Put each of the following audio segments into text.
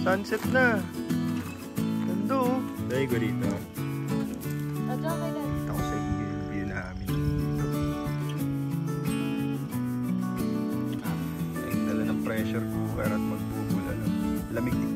Sunset na. Ganda oh. Dahil ko dito. Kita ko sa view namin dito. Ay, dala ng pressure cooker at magbubula. Lamig dito.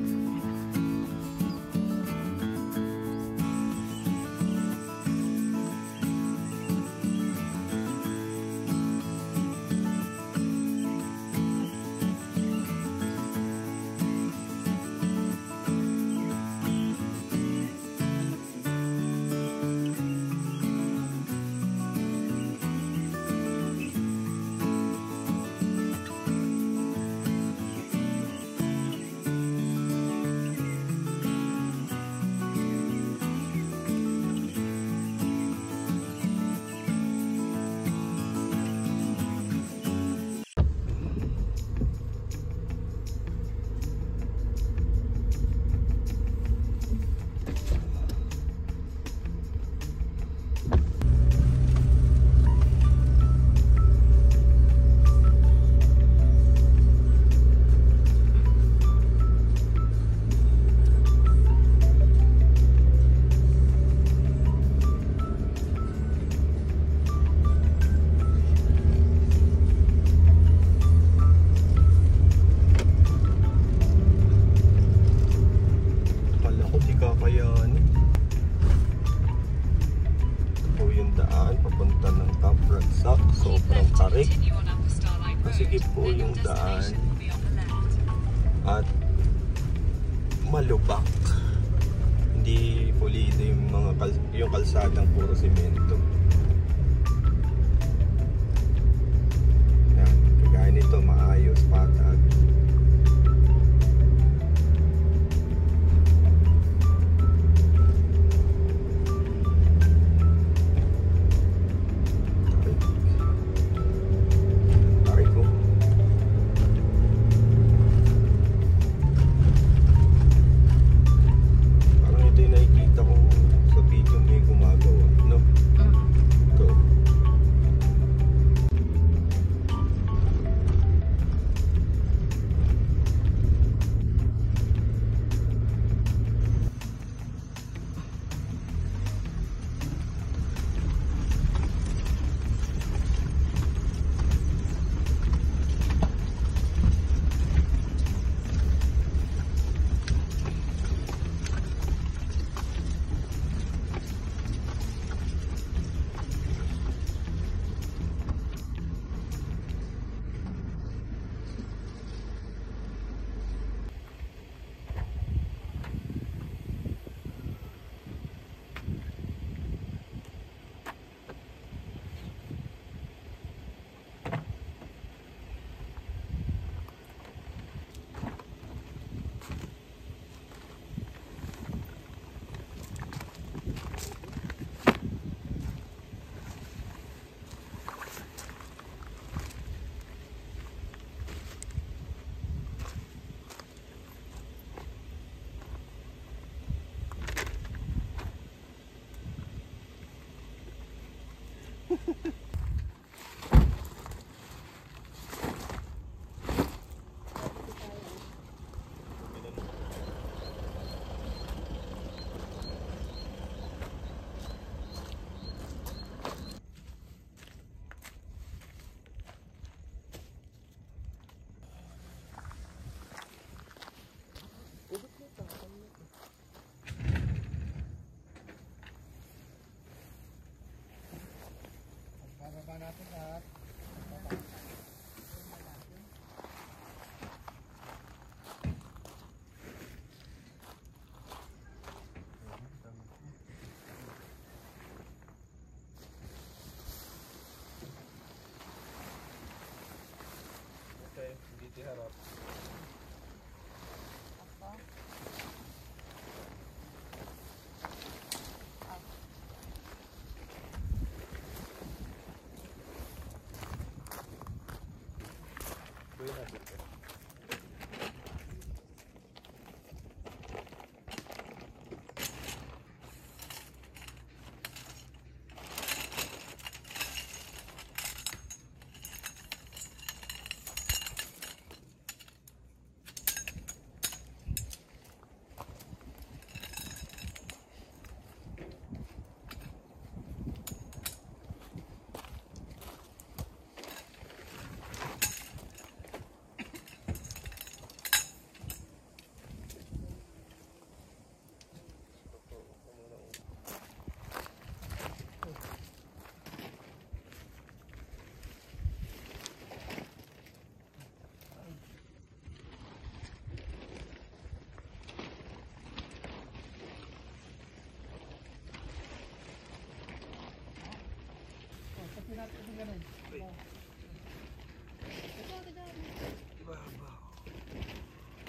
Sobrang tarik, masikip po yung daan at malubak, hindi pulido yung kalsadang puro semento. Yan, kagaya nito maayos, patag. Natin lahat. Okay, dito harap.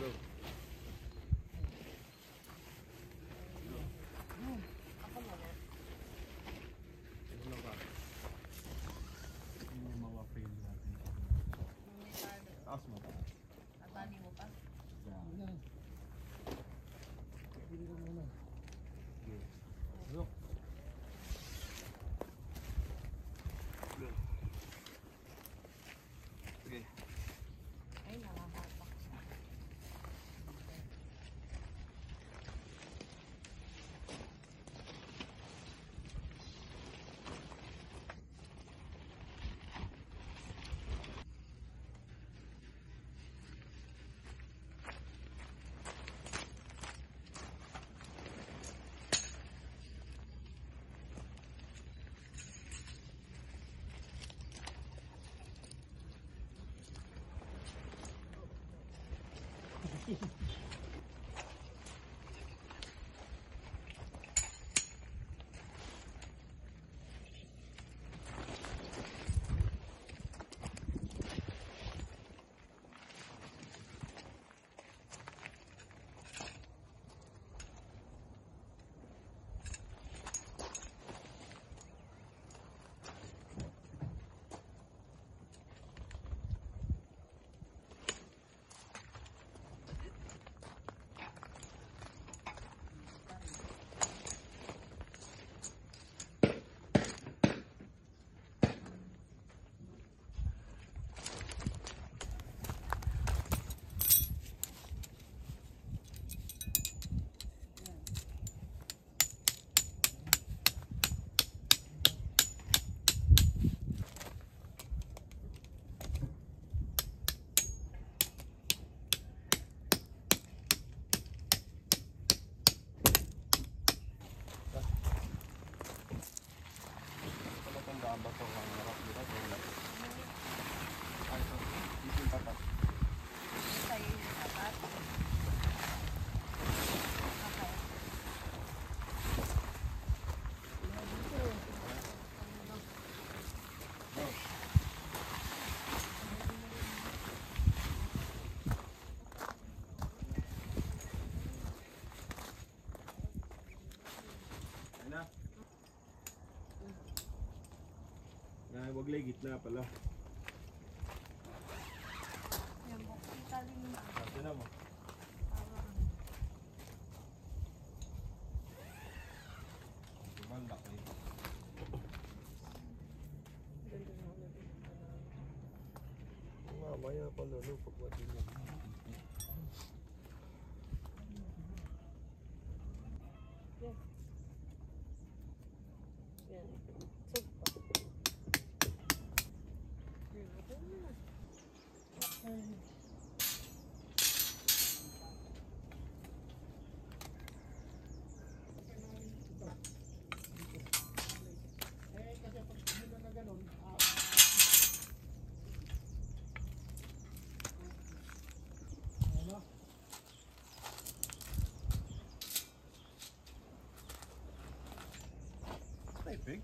Go. Taas mo. Tatali mo pa? Look. Okay. Ay, nakahapak siya. Bato ang harap dito. Ay, ito. Dito yung tapat. Sa'yo yung tapat. Okay. Ano? Wag lay gitna pala. Yan po. Itali mo. Kasi na mo. Tumalak eh. Mamaya pala no pag wadi mo. Yan. Yan. Hey, pigs.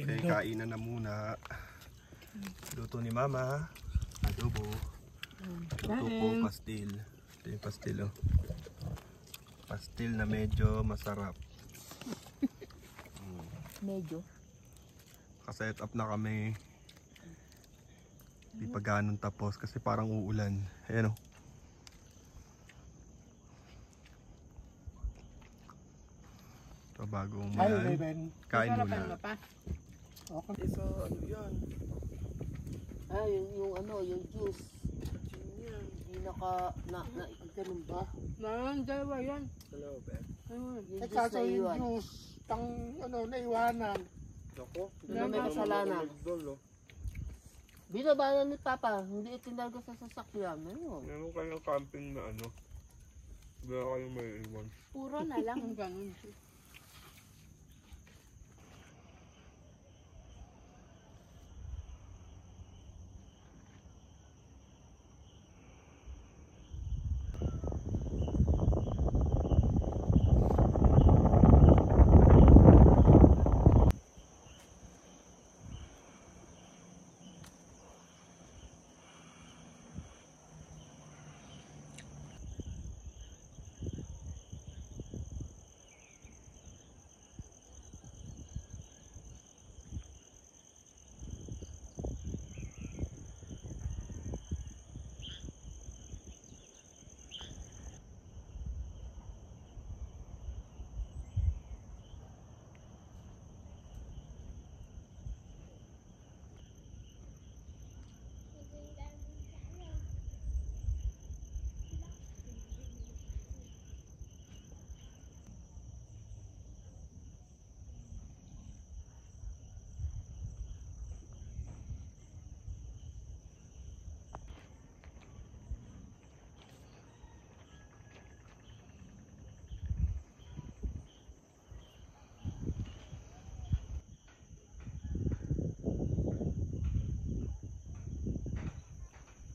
Okay, kainan na muna. Luto ni Mama. Adobo. Luto ko pastil. Ito yung pastil, oh. Pastil na medyo masarap. Medyo. Kaset up na kami. Di pa ganun tapos kasi parang uulan. Ayan, oh. Ito bagong yan. Kain muna. Okay, so ano yan? Yung juice. Hindi ganun ba? Dalawa yan. Hello, Ben. Yung At juice saka na yung iwan. juice, naiwanan. Ako? Wala may kasalanan. Binabayan ni Papa, hindi itinarga sa sasakyan. Ano? Meron kayong camping na ano? Wala kayong may iwan. Puro na lang. Ganun.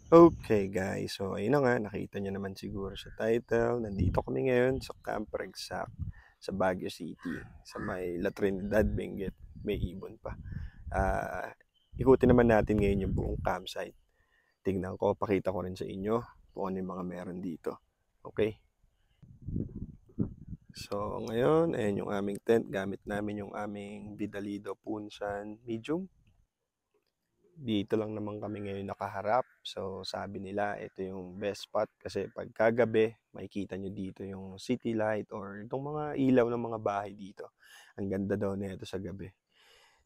Okay guys, so ayun na nga, nakita nyo naman siguro sa title. Nandito kami ngayon sa Camp Regsac sa Baguio City, sa may La Trinidad, Benguet, may ibon pa. Ikutin naman natin ngayon yung buong campsite. Tingnan ko, pakita ko rin sa inyo kung ano yung mga meron dito. Okay? So ngayon, ayan yung aming tent. Gamit namin yung aming Vidalido Punsan Medium. Dito lang naman kami ngayon nakaharap. So sabi nila ito yung best spot kasi pag kagabi makikita nyo dito yung city light or itong mga ilaw ng mga bahay dito. Ang ganda daw nito sa gabi.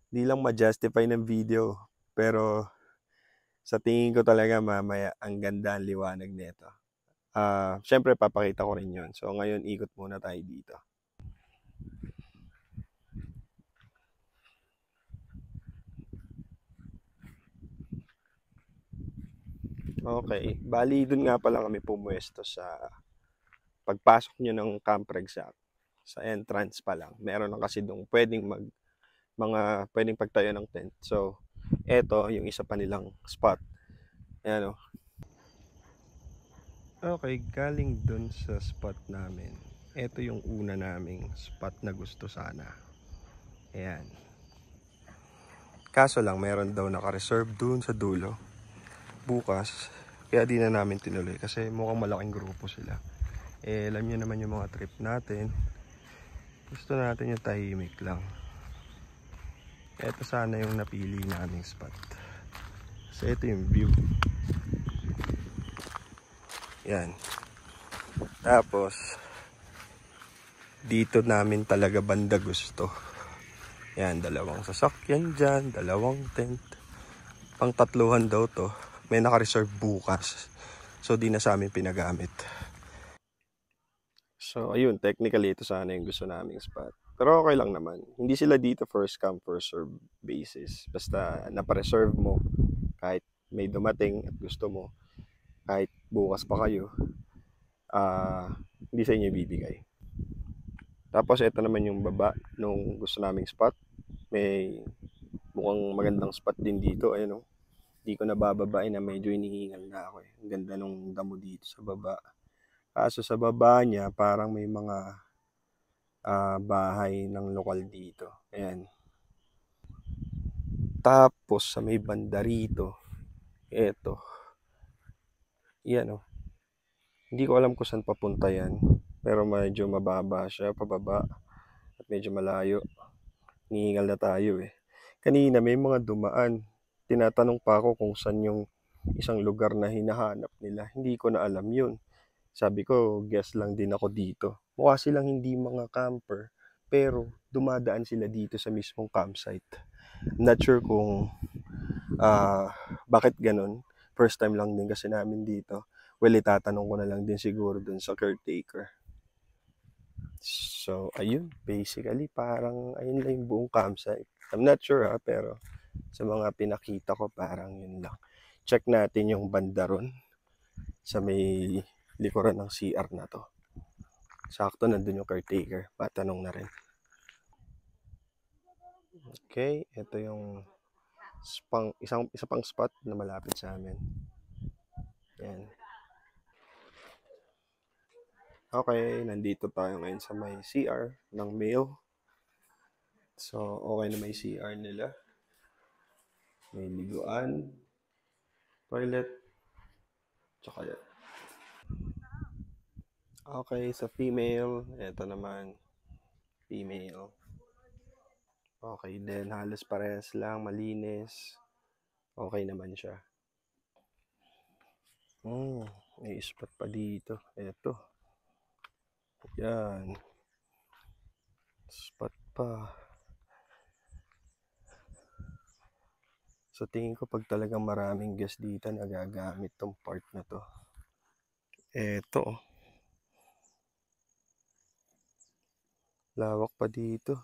Di lang ma-justify ng video pero sa tingin ko talaga mamaya ang ganda ang liwanag nito. Syempre papakita ko rin yun. So ngayon ikot muna tayo dito. Okay, bali dun nga pala kami pumuesto sa pagpasok nyo ng Camp Regsac. Sa entrance pa lang. Meron na kasi dong pwedeng pwedeng pagtayo ng tent. So, eto yung isa pa nilang spot. Ayan o. Okay, galing dun sa spot namin. Eto yung una naming spot na gusto sana. Ayan. Kaso lang, meron daw naka-reserve dun sa dulo. Bukas, kaya di na namin tinuloy kasi mukhang malaking grupo sila. Alam nyo naman yung mga trip natin, gusto natin yung tahimik lang. Ito sana yung napili naming spot kasi ito yung view. Yan. Tapos dito namin talaga banda gusto. Yan, dalawang sasakyan dyan, dalawang tent, pang tatluhan daw to. May naka-reserve bukas. So, di na sa amin pinagamit. So, ayun. Technically, ito sana yung gusto naming spot. Pero okay lang naman. Hindi sila dito first come, first serve basis. Basta napareserve mo. Kahit may dumating at gusto mo. Kahit bukas pa kayo. Hindi sa inyo ibibigay. Tapos, ito naman yung baba nung gusto naming spot. May mukhang magandang spot din dito. Ayun o. Hindi ko nabababain na medyo hinihingal na ako eh. Ang ganda nung damo dito sa baba. Kaso sa baba niya parang may mga bahay ng lokal dito. Ayan. Tapos sa may banda rito, eto, yan oh. Hindi ko alam kung saan papunta yan. Pero medyo mababa siya, pababa. At medyo malayo. Nihingal na tayo eh. Kanina may mga dumaan. Tinatanong pa ako kung saan yung isang lugar na hinahanap nila. Hindi ko na alam yun. Sabi ko, guess lang din ako dito. Mukha silang hindi mga camper. Pero dumadaan sila dito sa mismong campsite. Not sure kung bakit ganun. First time lang din kasi namin dito. Well, itatanong ko na lang din siguro dun sa caretaker. So, ayun. Basically, parang ayun lang yung buong campsite. I'm not sure pero sa mga pinakita ko, parang yun lang. Check natin yung banda ron sa may likuran ng CR na to. Sakto, nandun yung caretaker. Patanong na rin. Okay, ito yung isa pang spot na malapit sa amin. Yan. Okay, nandito tayo ngayon sa may CR ng male. So, okay na may CR nila. May liguan, toilet, tsaka yan. Okay, sa female, ito naman, female. Okay din, halos parehas lang, malinis. Okay naman siya. May spot pa dito. Ito. Yan. Spot pa. So tingin ko pag talagang maraming guest dito, nagagamit tong part na to. Ito. Lawak pa dito.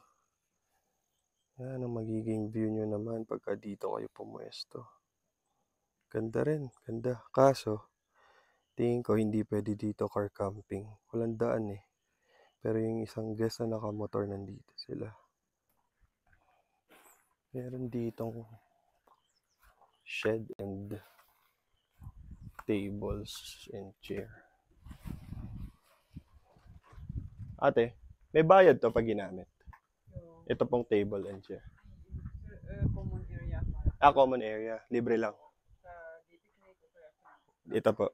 Yan ang magiging view nyo naman pagka dito kayo pumuesto. Ganda rin. Ganda. Kaso, tingin ko hindi pwede dito car camping. Walang daan eh. Pero yung isang guest na nakamotor, nandito sila. Meron ditong shed and tables and chair. Ate, may bayad to pag ginamit. Ito pong table and chair. Common area. Common area. Libre lang. Ito po.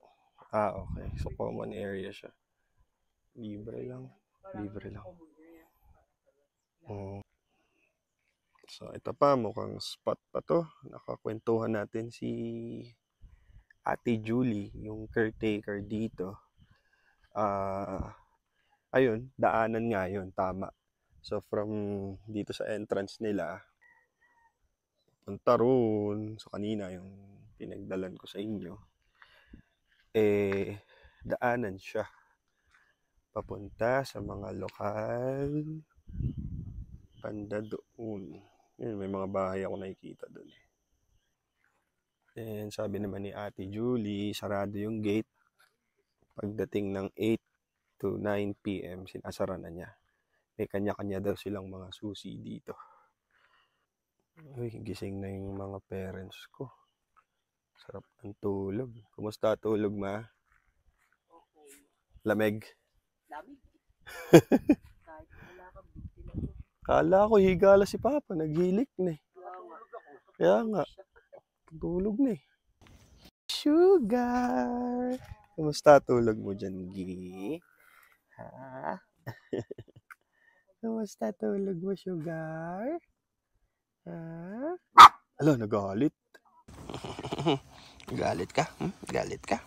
Okay. So, common area siya. Libre lang. Libre lang. So, ito pa. Mukhang spot pa to. Nakakwentuhan natin si Ate Julie, yung caretaker dito. Ayun, daanan nga yun. Tama. So, from dito sa entrance nila, punta roon. So, kanina yung pinagdalan ko sa inyo. Daanan siya. Papunta sa mga lokal. Banda doon. Yun, may mga bahay ako nakikita doon. And sabi naman ni Ate Julie, sarado yung gate. Pagdating ng 8 to 9 p.m., sinasara na niya. May kanya-kanya daw silang mga susi dito. Uy, gising na yung mga parents ko. Sarap ng tulog. Kumusta tulog, ma? Lamig? Lamig. Kahit wala kang bigti na. Kala ko higala si Papa, naghilik na eh. Kaya nga, tulog na eh. Sugar! Kumusta tulog mo dyan, Gi? Ha? Kumusta tulog mo, Sugar? Ha? Alo, nagalit. Galit ka? Galit ka?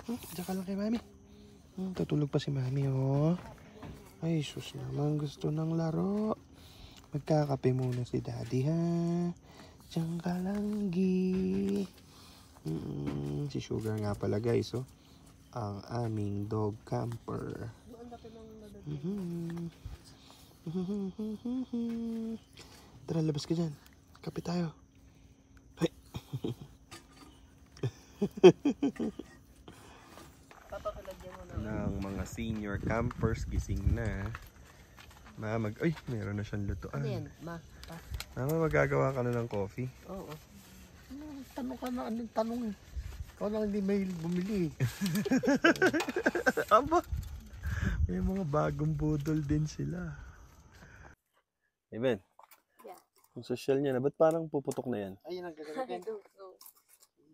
Diyan ka lang kay Mami. Tutulog pa si Mami, oh. Ay, sus naman, gusto ng laro. Magkakape muna si Daddy, ha? Diyan ka lang, Gi. Si Sugar nga pala, guys, oh. Ang aming dog camper. Tara, labas ka dyan. Kape tayo. Hey. Ng mga senior campers, gising na. Ay, meron na siyang lutuan. Ano yan, ma? Mama, magagawa ka na ng coffee? Oo. Tanong ka na, anong tanong eh. Ikaw lang hindi may bumili. Aba, may mga bagong budol din sila. Hey Ben, Yeah. Ang social niya na. Ba't parang puputok na yan? Ayun ang gagawin.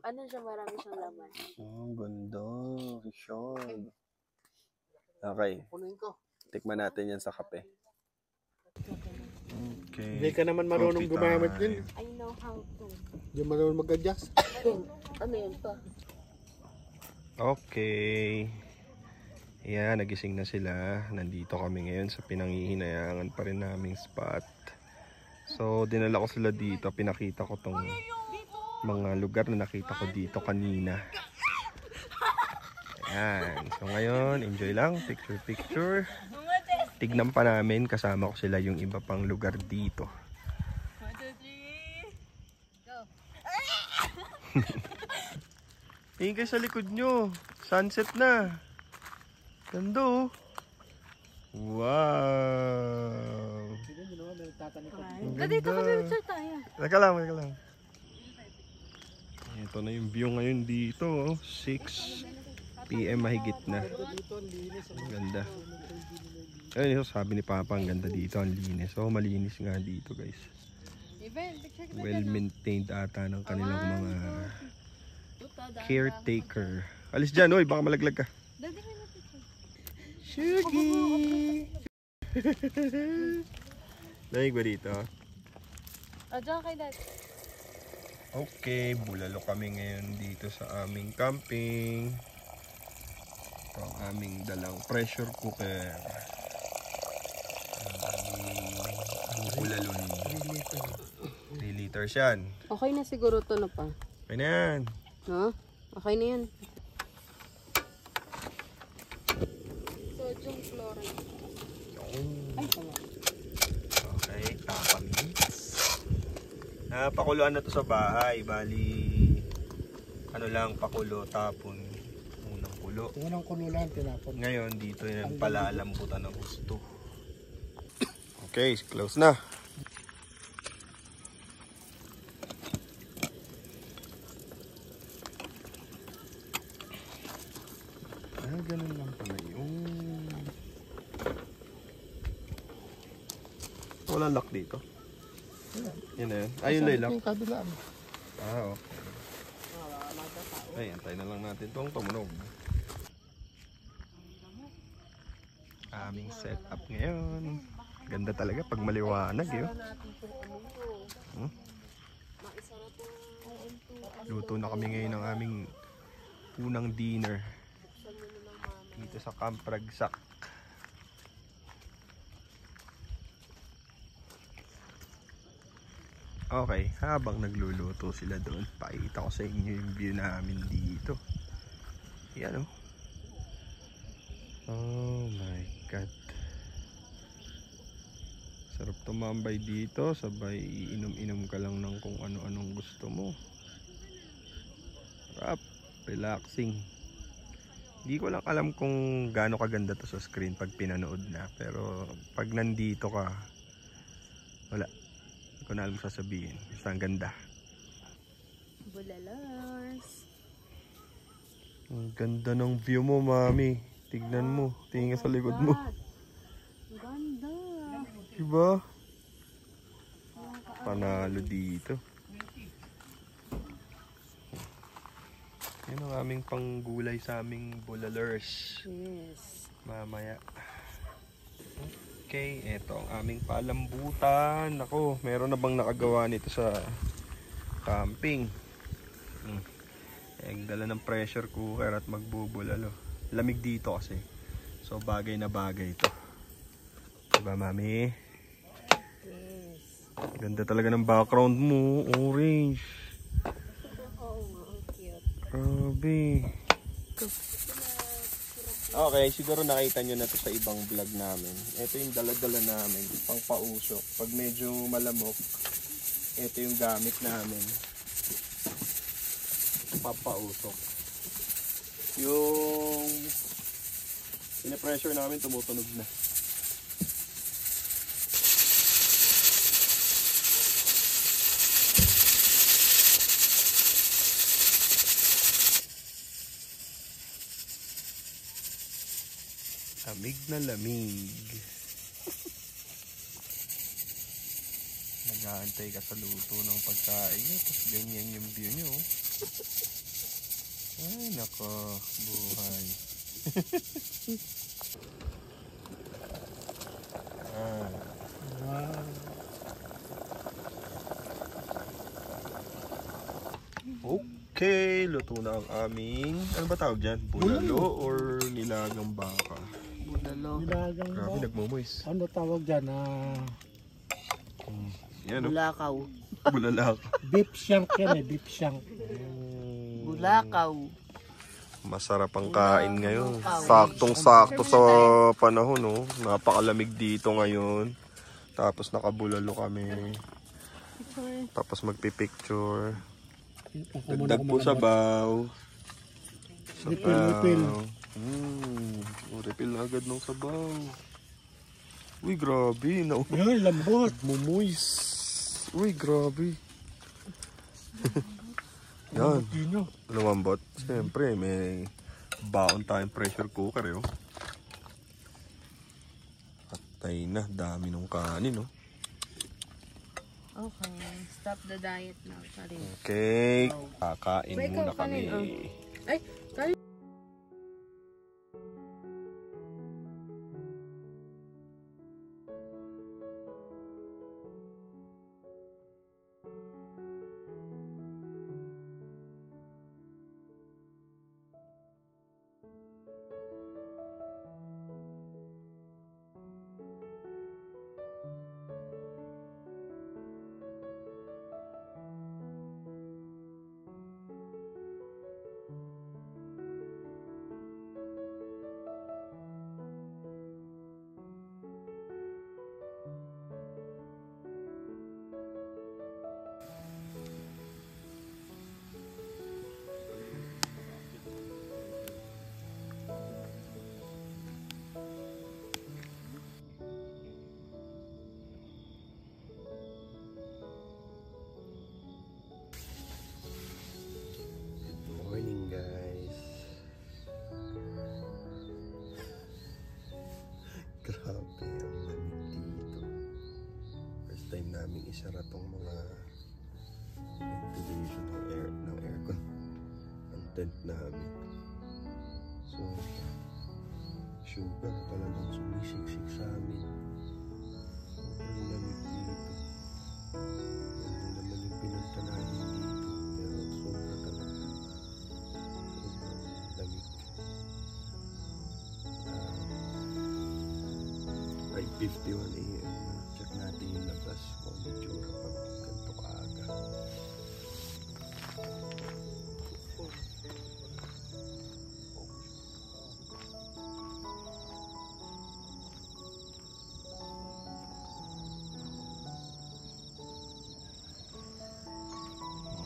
Ano siya, marami siyang laman. Oh, ganda. Richard. Okay. Punuin ko. Tikman natin yan sa kape. Okay. Hindi ka naman marunong Coffee gumamit time. yun. I know how to. Hindi marunong mag-adjust. Ano yun pa? Okay. Ayan, nagising na sila. Nandito kami ngayon sa pinanghihinayangan pa rin naming spot. So, dinala ko sila dito. Pinakita ko tong mga lugar na nakita ko dito kanina. Ayan. So, ngayon, enjoy lang. Picture, picture. Tignan pa namin. Kasama ko sila yung iba pang lugar dito. 1, 2, 3, go! Tingin kayo sa likod nyo. Sunset na. Ganda oh. Wow. Dito kami picture tayo. Teka lang, teka lang. Ito na yung view ngayon dito. Oh. 6 PM mahigit na. Ang ganda. Ayun, sabi ni Papa, ang ganda dito. Ang linis. Oh, malinis nga dito guys. Well maintained ata ng kanilang mga caretaker. Alis dyan, oy, baka malaglag ka. Shugi! Lamig ba dito? O, dyan kay Dad. Okay, bulalo kami ngayon dito sa aming camping. Ito ang aming dalang pressure cooker. Ang bulalo ni 3 liters yan. Okay na siguro to na pa. Okay na yan. No? Okay na yan. Sodium chloride. Ay, tama. Okay, tapamix. Napakuluan na to sa bahay. Bali, ano lang, pakulo, tapon. Unang kulo. Unang kulo lang tinapon. Ngayon, dito yung palalambutan ng gusto. Okay, close na. Ganun lang pala yun. Wala lock dito. Yan na yun. Ayun na yung lock. Yung kabilaan. Okay. Ay, antay na lang natin itong tumunog. Aming setup ngayon. Ganda talaga pag maliwanag yun. Luto na kami ngayon ng aming unang dinner dito sa Camp Ragsak. Okay, habang nagluluto sila doon, pakita ko sa inyo yung view namin dito. Yan oh. Oh my God. Sarap tumambay dito, sabay iinom-inom ka lang ng kung ano-anong gusto mo. Sarap, relaxing. Hindi ko lang alam kung gaano kaganda to sa screen pag pinanood na. Pero pag nandito ka, wala. Hindi ko na alam sasabihin. Basta ang ganda. Bulalars. Ang ganda ng view mo, mami. Tignan mo. Tingin ka sa likod mo. Ang ganda. Diba? Panalo dito. Yan ang aming panggulay sa aming bulalers. Yes. Mamaya. Okay, eto ang aming palambutan. Ako, meron na bang nakagawa nito sa camping? Dala ng pressure cooker at magbubulalo. Lamig dito kasi. So bagay na bagay ito. Diba, mami? Yes. Ganda talaga ng background mo. Orange. Oo nga, ang cute. Grabe. Okay, siguro nakita nyo na to sa ibang vlog namin. Ito yung dala-dala namin, pang pausok. Pag medyo malamok, ito yung gamit namin. Papausok. Yung pinapressure namin, tumutunog na. Lamig na lamig. Nag-aantay ka sa luto ng pagkain nyo, tapos ganyan yung view nyo. Ay, nako, buhay. Wow. Okay, luto na ang aming, ano ba tawag dyan? Bulalo or nilagang baka? Bulalo. Nilagang Grabe, ba? nagmumoys. Ano tawag dyan? Yan o, Bulakaw. bulalak. Beef shank yan eh, beef shank. Bulakaw. Masarap ang kain ngayon. Saktong-sakto sa panahon, no? Napakalamig dito ngayon. Tapos nakabulalo kami. Tapos magpipicture. Dagdag po sabaw. Refill. Refill na agad ng sabaw. Uy, grabe. Yan, lambot. Mumoys. Uy, grabe. Yan. Dino. Lumambot. Siyempre, may baon tayong pressure cooker, eh. Patay na. Dami ng kanin, no? Okay. Stop the diet now. Sorry. Okay. Kakain Wait, muna ikaw, kanin, kami. Ay, kanin. Morning, guys. Grabe, ang lamig dito. First time namin isara tong mga ventilation ng aircon. Ang tent namin. So, sugar talagang sumisiksik sa amin. Ang lamig dito. Hindi naman yung pinunta namin dito. Pero sobra talaga. Sobrang lamig. 5:51 AM na. Check natin yung labas kung ano itsura pag ganito kaaga.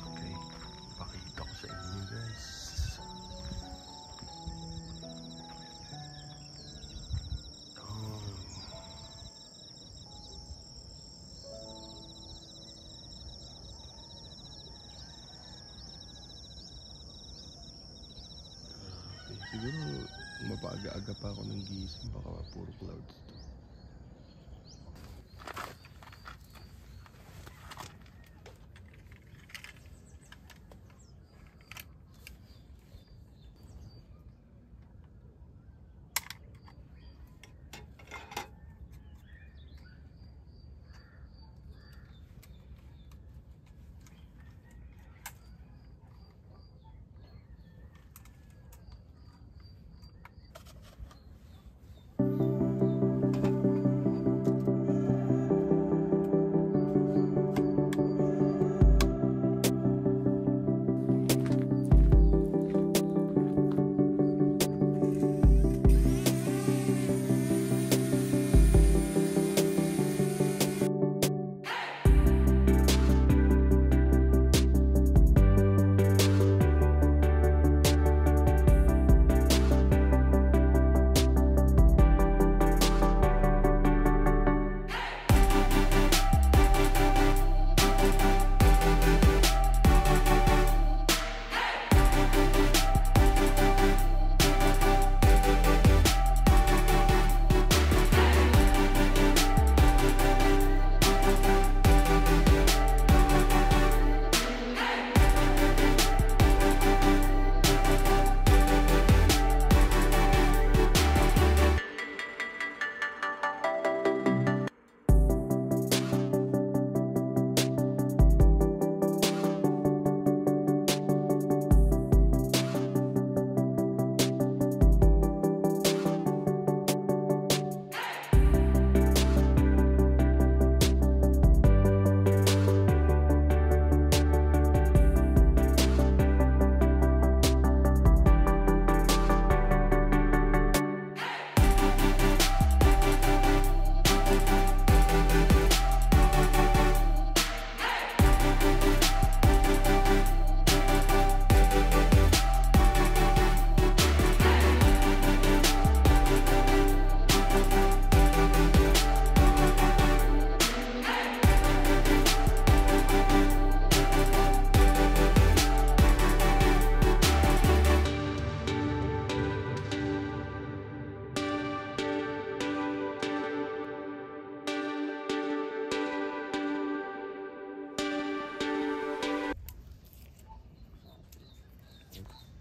Okay, pakita ko sa inyo, guys. Oh. Siguro mapaga-aga pa ako ng gising, baka puro clouds to.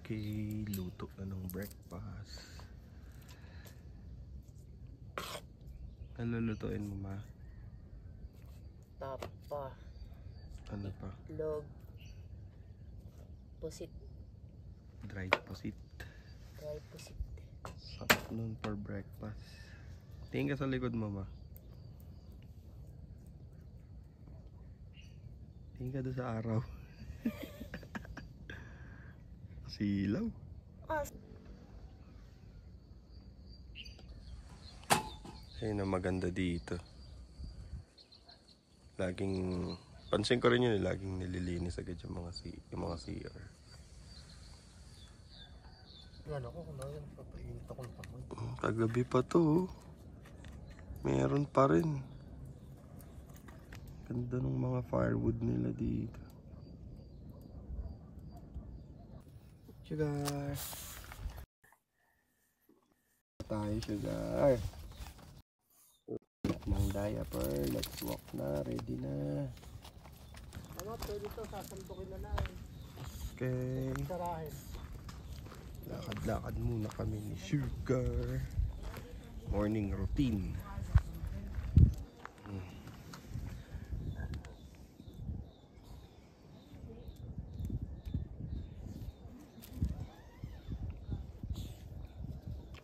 Okay, luto na ng breakfast. Ano lulutuin mo, ma? Tapa, Ano pa? itlog, pusit, Dried pusit. dry pusit. Sarap nun for breakfast. Tingin ka sa likod mo, ma. Tingin ka doon sa araw. Silaw. Ah, Ayun ang maganda dito. Pansin ko rin yun, laging nililinis agad yung mga CR. Yan ako, kunayan, papainit ako ng pamoy. Kagabi pa to, oh. Meron pa rin. Ganda ng mga firewood nila dito. Sugar. Tayo, sugar. Ng diaper. Let's walk na. Ready na. Ano, pwede to, sasandukin na lang. Okay. Sarahin. Lakad-lakad muna kami ni Sugar. Morning routine.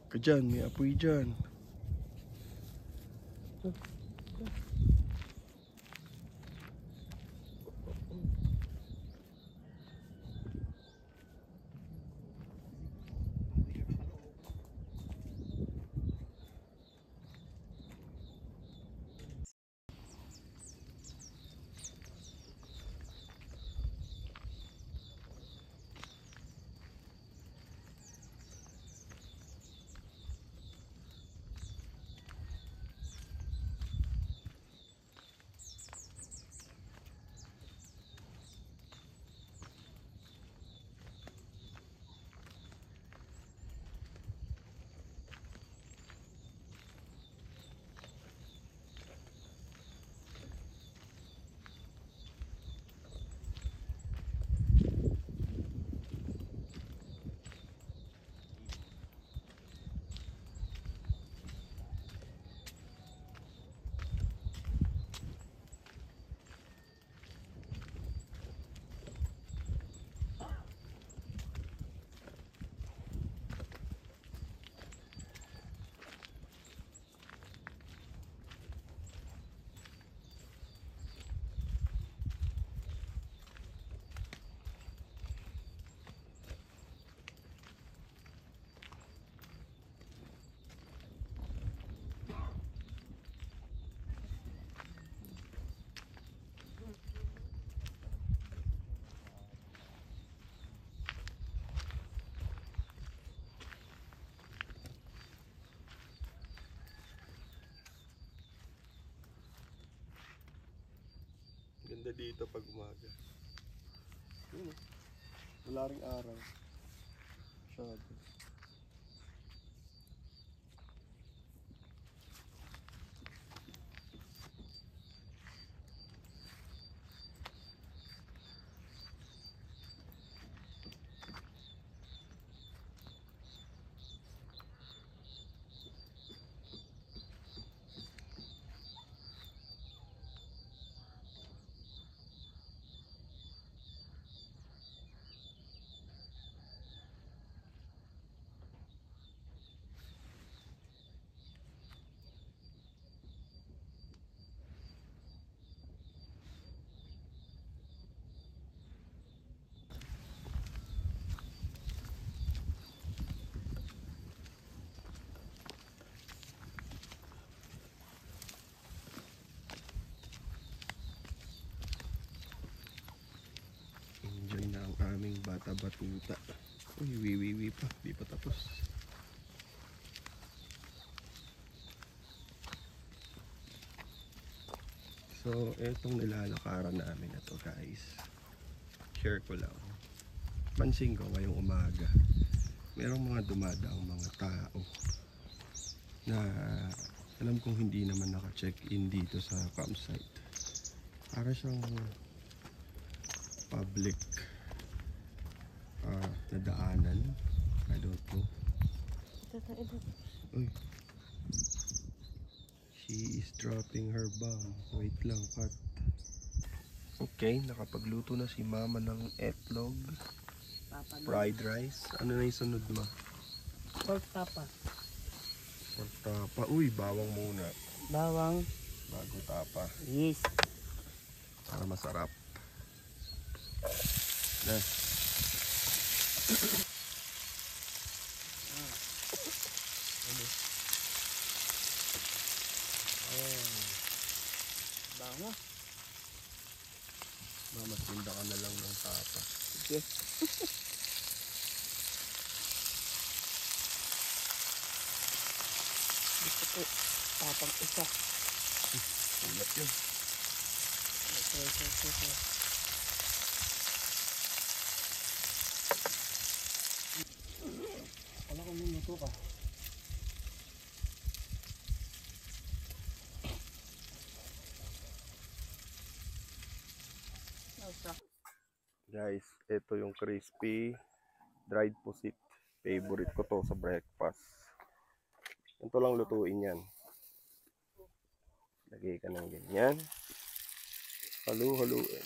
Ka dyan, may apoy dyan. Ganda dito pag umaga. Yun, oh. Wala ring araw. Masyado. Enjoy na ang aming bata-batuta. Uy, wiwiwi pa. Di pa tapos. So, etong nilalakaran namin na to, guys. Share ko lang. Pansin ko ngayong umaga, merong mga dumadaang mga tao na alam kong hindi naman naka-check-in dito sa campsite. Para siyang public na daanan. I don't know. Uy. She is dropping her bomb. Wait lang, Pat. Okay, nakapagluto na si Mama ng etlog. Fried rice. Ano na yung sunod mo? Pork tapa. Pork tapa. Uy, bawang muna. Bawang. Bago tapa. Yes. Para masarap. Na. Bango. Mamasinda ka na lang ng tapa. Sige. Gusto ko tapang isa. Ulat yun. Wala kong minuto ka. Guys, ito yung crispy dried pusit. Favorite ko to sa breakfast. Ito lang lutuin yan. Lagay ka ng ganyan. Halu-haluin.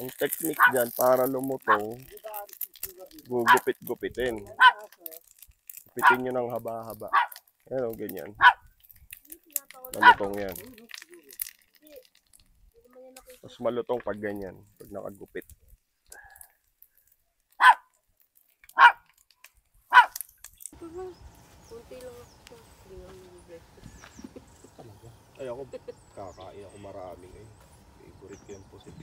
Ang technique dyan para lumutong, gugupit-gupitin. Gupitin nyo ng haba-haba. Ayan o, ganyan. Malutong yan. Mas malutong pag ganyan, pag nakagupit. Kunti lang ako. Hindi naman breakfast. Ay ako, kakain ako marami ngayon. Favorite ko yung pusit.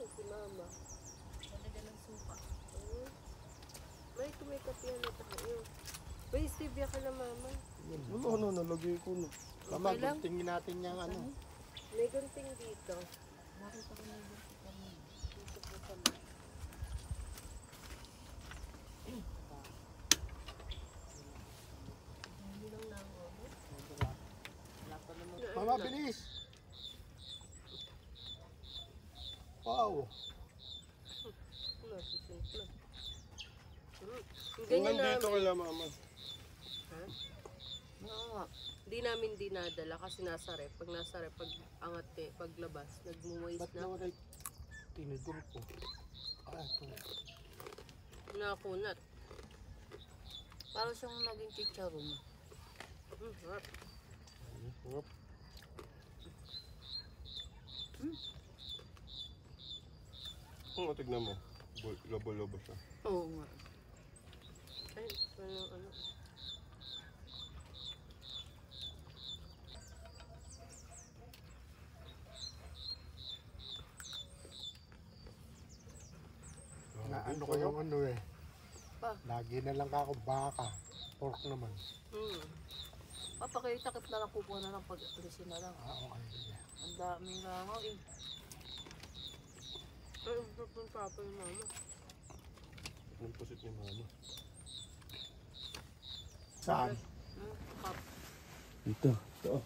Si Mama. Talaga ng suka. May kumikap yan ito kayo. May stevia ka na, Mama. Ano, nalagay ko na. Tama, Okay lang. tingin natin yung ano. May gunting dito. Nakita ko na yung gunting. Dito po sa mga. Hindi lang na ako. Wala pa naman. Mama, bilis! Wow! Wala, sisimpla. Kung Ganyan nandito na. ka lang, Mama. Ha? Oo nga. Hindi namin dinadala kasi nasa rep. Pag nasa rep, pag angat eh, paglabas, nagmumoist Ba't na. naman ay tinidor ko? Ah, ito. Nakunat. Parang siyang naging chicharon. Harap. Sarap. Tignan mo. Lobo-lobo siya. Oo nga. Ay, ano. Na ano ko yung ano eh. Pa. Lagi na lang ako baka. Pork naman. Papakita kit na lang kukuha na lang pag-alisin na lang. Ah, okay. Sige. Ang daming langaw eh. Ay, ang sarap ng tapa yung Mama. Yung pusit ni Mama. Saan? Pap. Dito. Ito.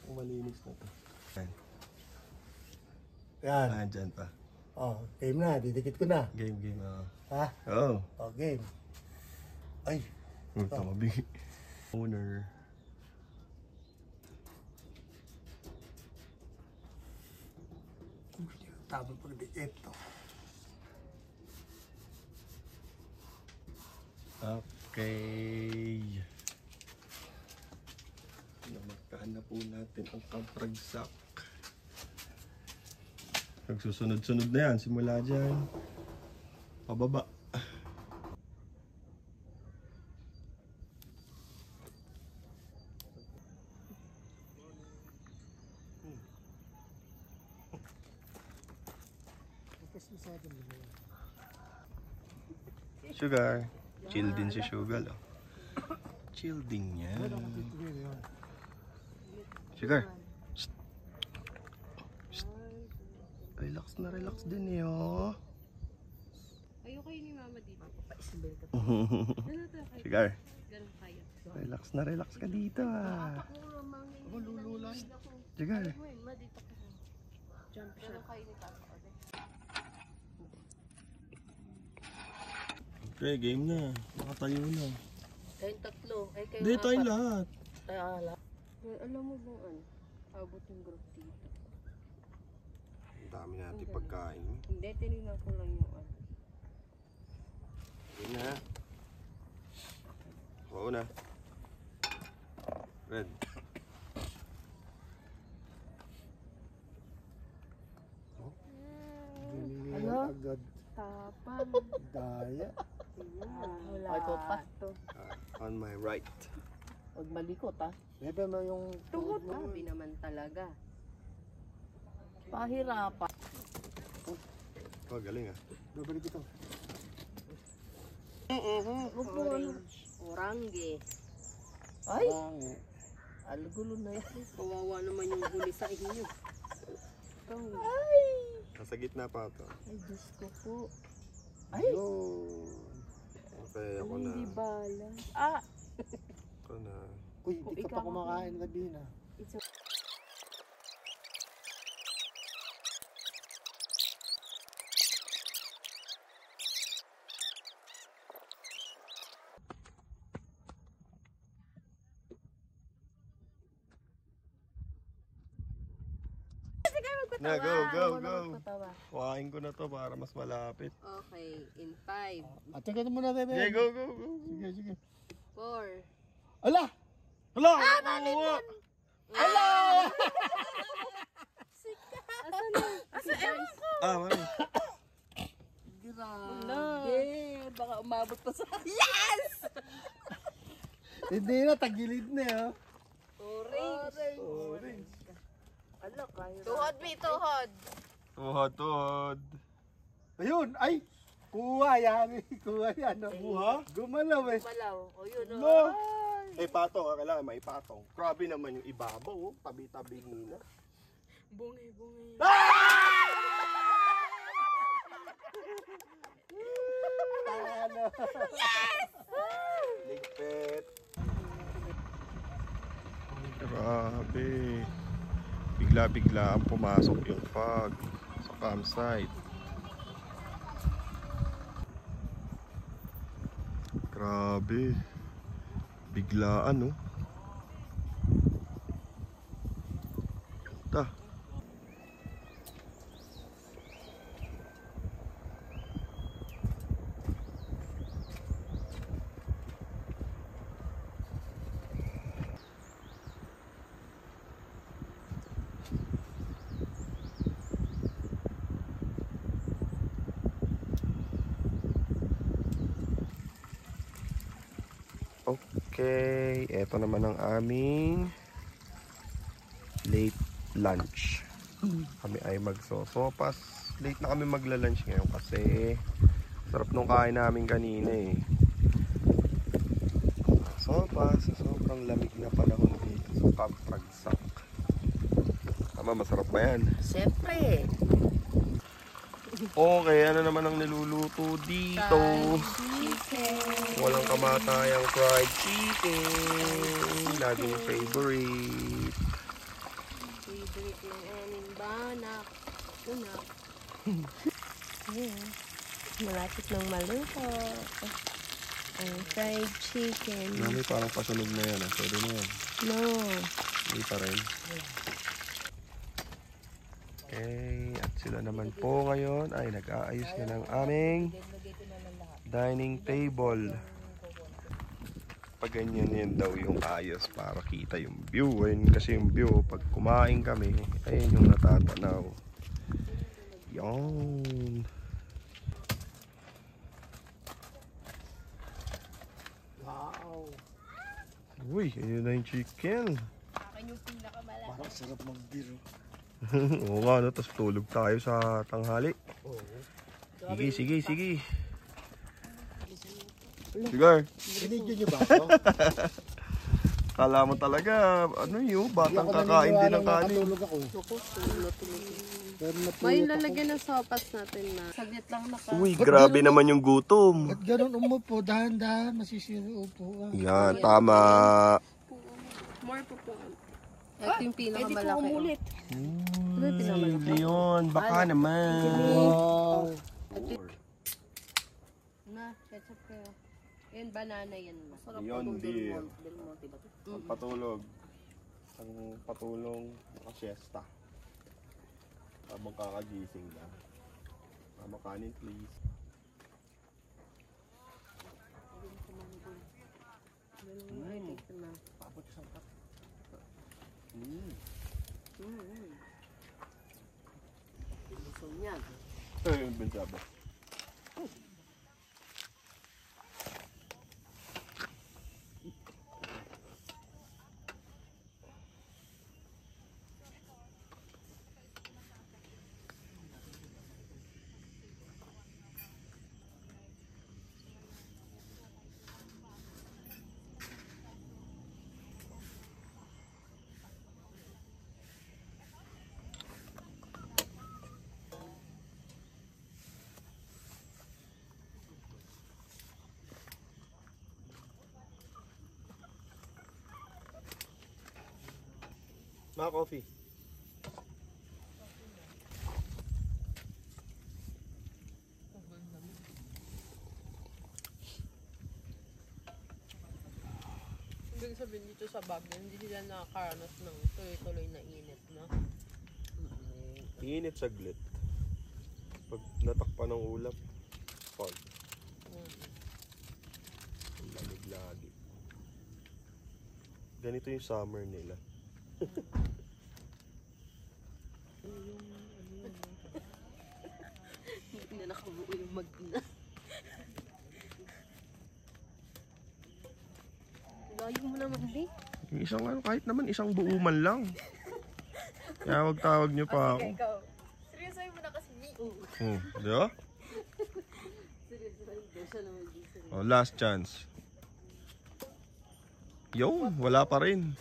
Ang malinis na to. Yan. Ah, dyan pa. Oh, game na. Didikit ko na. Game. Ha? Oh. Oh, game. Ay. Ito, mabig. Owner. Tama pagdikit to. Okay. Namaktahan na po natin ang kapragsak. Nagsusunod-sunod na yan. Simula dyan. Pababa. Sugar. Chill din si Sugar. Oh. Chill din yan. Sugar. Shh. Shh. Relax din eh, oh. Ayoko yun ni Mama dito. Paisibel ka. Sugar. Ganun kaya. Relax ka dito, ah. Ako, Mama. Lululay. Sige. Wait, ma, dito ka. Jump shot. Kayo ni Tata ulit. Okay, game na. Nakatayo na. Kayong tatlo. Ay, kayong Hindi, tayo apat. lahat. Ay, ala. Alam mo bang ano? Abot yung group dito. Ang dami natin pagkain. Hindi, tinignan ko lang yung ano. Game na. Oo na. Red. Ano? Agad. Tapang. Daya. Wala. Ay, ito pa. On my right. Huwag malikot ah. Bebe mo yung Tuhod mo. Sabi naman talaga. Pahirapan. Oh, galing ah. babalik ito. Orange. Orange. Ay! Pangit. Algulo na yan. Kawawa naman yung huli sa inyo. Nasa gitna pa ito. Ay, Diyos ko po. Ay! Yun. Okay, ako na. Hindi bala. Ah! Ako na. Uy, Kung di ka ikaw pa kumakain gabi na. Na, go, go, go. Magpatawa. Kuhain ko na to para mas malapit. Okay, in 5, At sige mo na, bebe. Okay, go, go, go. Sige, sige. 4, Ala! Hala! Ah, Ah, mami. Grabe. Baka umabot pa sa... Hindi na, tagilid na eh. orange. Orange. Ala, kaya. Tuhod, may tuhod. Tuhod, tuhod. Ayun, ay! Kuha yan, kuha yan. Buha? Gumalaw eh. Malaw. O yun, o. No! Eh, patong. Kailangan may patong. Grabe naman yung ibabaw. Oh. Tabi-tabi nila. Bungay. Ano? Ligpit. Grabe. Bigla-bigla ang pumasok yung fog sa campsite. Grabe. Biglaan, no? Ta. Okay, eto naman ang aming late lunch. Kami ay magsosopas. Late na kami magla-lunch ngayon kasi sarap nung kain namin kanina eh. Sopas, sobrang lamig na panahon dito sa Camp Ragsak. Tama, masarap ba yan? Siyempre. Okay, ano naman ang niluluto dito? Walang kamatayang fried chicken. Laging favorite. Favorite ng aming banak. Unak. Ayan. Malapit ng maluto. Ang fried chicken. Mami, parang pasunog na yan. Pwede na yan. No. Hindi pa rin. Okay, at sila naman po ngayon ay nag-aayos na ng aming dining table. Pag ganyan yan daw yung ayos para kita yung view. Ayun kasi yung view, pag kumain kami, ayun yung natatanaw. Yan. Wow. Uy, ayun na yung chicken. Parang sarap mag-beer. Oo nga, no? Tapos tulog tayo sa tanghali. Oo. Sige, sige, sige. Sigar. Binigyan niyo ba ako? Kala mo talaga, ano yun, batang kakain din ng kanin. Nakatulog ako. Pero May natulog ako. lalagyan ng sopas natin na. Saglit lang naka. Uy, grabe naman yung gutom. Ba't ganun umupo? Dahan-dahan, masisiro upo. Yan, tama. More po po. Ito yung pinakamalaki. umulit. Leon, baka naman. Wow. Na, ketchup kayo. Yan, banana yan. Leon, dear. Del Monte ba ito? Ang patulog. Ang patulong siesta. Habang kakagising lang. Mama kanin please. Ay, thank you, ma. Gusto niyan. Eh, bensaba. Mga coffee. Ibig sabihin dito sa Baguio, hindi sila nakakaranas ng tuloy-tuloy na init, no? Init saglit. Pag natakpan ng ulap, fog. Ang lamig lagi. Ganito yung summer nila. Hindi na nakabuo yung mag-ina. Layo mo naman, di? Yung isang ano, kahit naman isang buuman lang. Kaya wag tawag niyo pa ako. Ikaw. Seryosoy mo na kasi, di? Di ba? Oh, last chance. Yo, wala pa rin.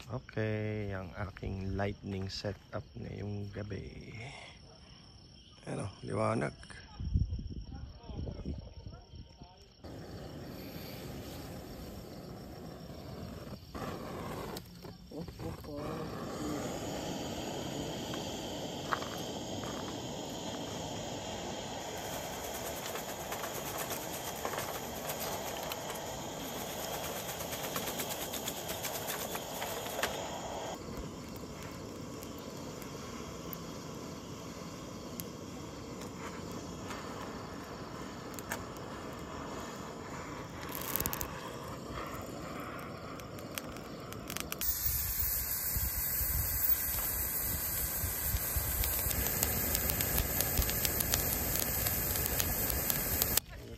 Okay, ang aking lightning setup ngayong gabi. Ano, liwanag.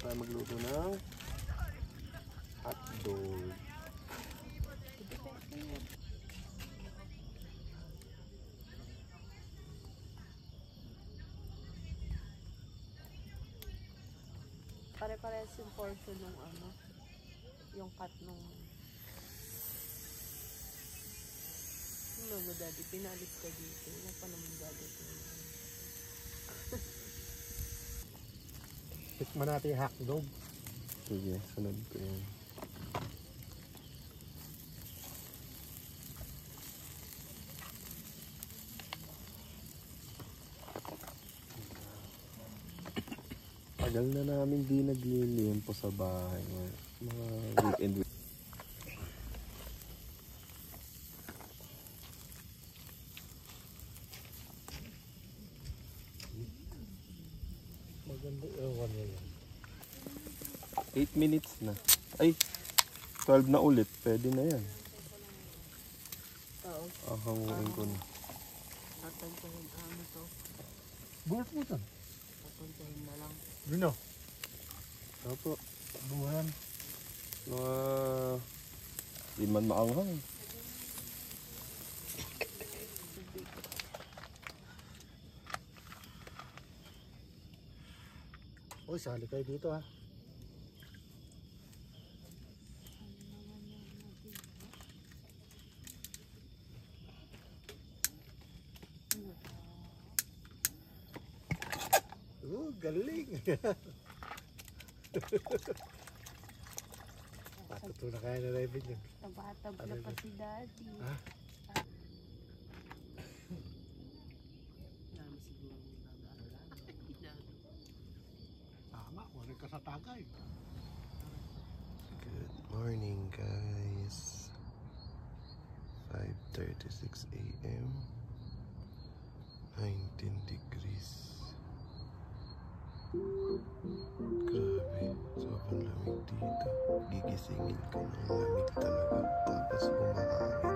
Tayo magluto ng hotdog. pare-parehas yung portion nung ano, yung cut nung mo daddy, pinalis ka dito. Wala pa naman dadating. Tikman natin yung hotdog. Sige, sunod ko yun. Tagal na namin di nagliliempo sa bahay. Mga weekend. Maganda ewan niya yan. 8 minutes na. Ay, 12 na ulit. Pwede na yan. Oo. Hanguin ko na. Tatantahin ano to. Buhat mo ito. Tatantahin na lang. Bruno. Opo. Buhan. Mga... Di man maanghang. Uy, sali kayo dito ha. Galing. Patutunan kaya na Raven yun. Tabatab na pa si daddy. Ha? Dami siguro yung nag-aaral. Tama, wala ka sa tagay. Good morning, guys. 5:36 a.m. 19 degrees. Grabe, sobrang lamig dito. Gigisingin ka ng lamig talaga. Tapos umahangin pa.